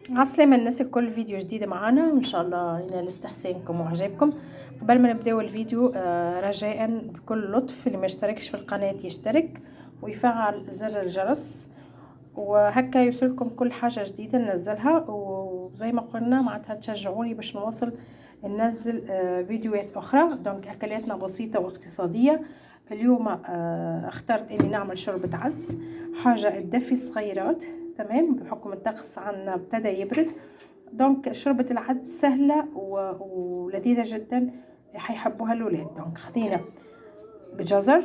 عسلامة الناس الكل، فيديو جديد معانا ان شاء الله ينال استحسانكم واعجابكم. قبل ما نبداو الفيديو رجاء بكل لطف اللي ما يشتركش في القناة يشترك ويفعل زر الجرس، وهكا يوصلكم كل حاجة جديدة ننزلها. وزي ما قلنا معناتها تشجعوني باش نواصل ننزل فيديوهات اخرى. دونك اكلاتنا بسيطة واقتصادية. اليوم اخترت اني نعمل شوربة عدس، حاجة تدفي الصغيرات. تمام، بحكم الطقس عنا ابتدى يبرد. دونك شوربة العدس سهلة ولذيذة جدا، حيحبوها الولاد. دونك خذينا بجزر،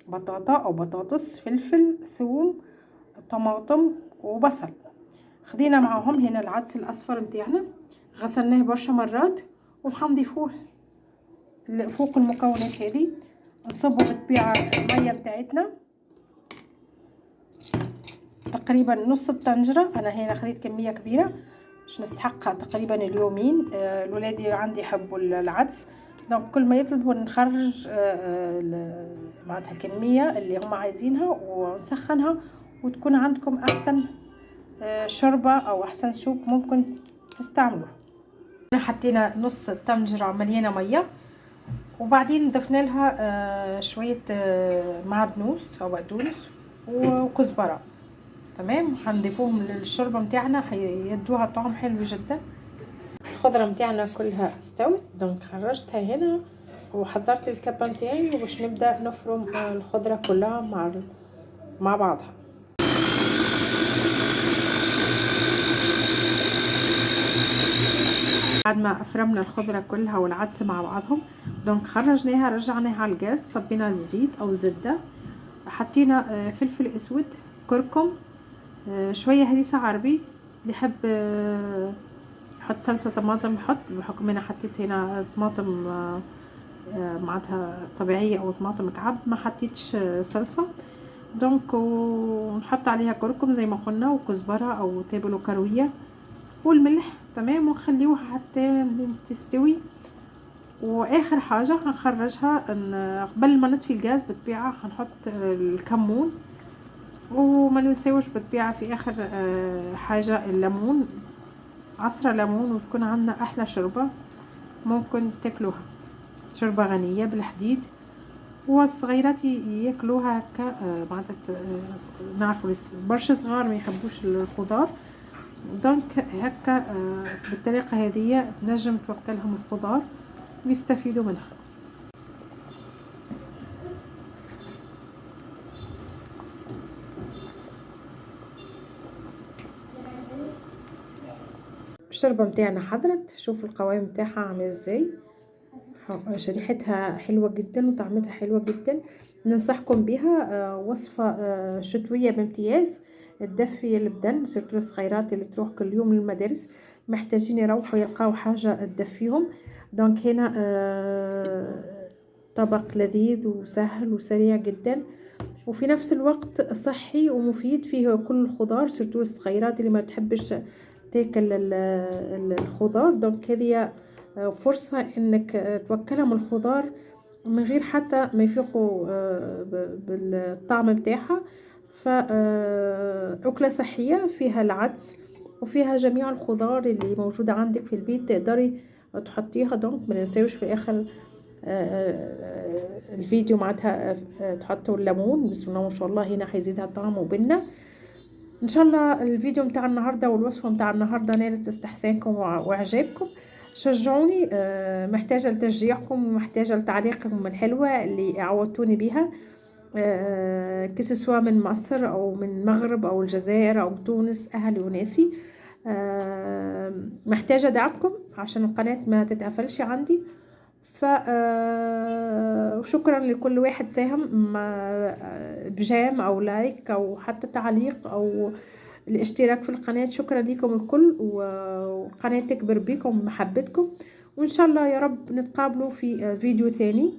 بطاطا او بطاطس، فلفل، ثوم، طماطم وبصل. خدينا معاهم هنا العدس الاصفر متاعنا، غسلناه برشا مرات وحنضيفوه فوق المكونات هذه. نصبوا بالطبيعه الميه بتاعتنا تقريبا نص الطنجره. انا هنا خديت كميه كبيره باش نستحقها تقريبا اليومين. الولاد عندي يحبوا العدس، دونك كل ما يطلبوا نخرج معناتها الكميه اللي هم عايزينها ونسخنها، وتكون عندكم احسن شوربه او احسن سوب ممكن تستعملوه. حطينا نص طنجره مليانه ميه، وبعدين ضفنا لها شويه معدنوس او بقدونس وكزبره. تمام، هنضيفوهم للشوربه متاعنا، هيدوها طعم حلو جدا. الخضره متاعنا كلها استوت، دونك خرجتها هنا وحضرت الكبه متاعي، وباش نبدا نفرم الخضره كلها مع بعضها. بعد ما فرمنا الخضره كلها والعدس مع بعضهم، دونك خرجناها، رجعناها على الغاز، صبينا الزيت او زبده، حطينا فلفل اسود، كركم، شويه هريسه عربي، اللي يحب يحط صلصه طماطم يحط، بحكم انا حطيت هنا طماطم معناتها طبيعيه او طماطم مكعب، ما حطيتش صلصه. دونك ونحط عليها كركم زي ما قلنا، وكزبره او تابل وكرويه والملح. تمام، ونخليوها حتى تستوي. واخر حاجه هنخرجها قبل ما نطفي الغاز بالطبيعه هنحط الكمون، وما ننساوش بالطبيعه في اخر حاجه الليمون، عصره ليمون، وتكون عندنا احلى شوربه ممكن تاكلوها. شوربه غنيه بالحديد، والصغيرات ياكلوها هكا. معناتها نعرفوا برشا صغار ما يحبوش الخضار، دونك هكا بالطريقه هذه تنجم توكلهم الخضار ويستفيدوا منها. الشوربه متاعنا حضرت، شوفوا القوام متاعها عامل ازاي، شريحتها حلوه جدا وطعمتها حلوه جدا. ننصحكم بها، وصفه شتويه بامتياز، تدفي البدن، سيرتو الصغيرات اللي تروح كل يوم للمدارس محتاجين يروحوا يلقاو حاجه تدفيهم. دونك هنا طبق لذيذ وسهل وسريع جدا، وفي نفس الوقت صحي ومفيد، فيه كل الخضار، سيرتو الصغيرات اللي ما تحبش تاكل الخضار. دونك هذه فرصة انك توكلهم الخضار من غير حتى ما يفيقوا بالطعم بتاعها. فأكلة صحية فيها العدس وفيها جميع الخضار اللي موجودة عندك في البيت، تقدري تحطيها. دونك ما ننساوش في اخر الفيديو معناتها تحطوا الليمون، بسم الله ما شاء الله، هنا حيزيدها طعم وبنة. ان شاء الله الفيديو متاع النهارده والوصفه متاع النهارده نالت استحسانكم واعجابكم. شجعوني، محتاجه لتشجيعكم ومحتاجه لتعليقكم الحلوه اللي عودتوني بيها، كسوا من مصر او من المغرب او الجزائر او تونس، اهلي وناسي. محتاجه دعمكم عشان القناه ما تتقفلش عندي. وشكرا لكل واحد ساهم بجام او لايك او حتى تعليق او الاشتراك في القناة. شكرا لكم الكل، والقناة تكبر بكم ومحبتكم، وان شاء الله يا رب نتقابلوا في فيديو ثاني.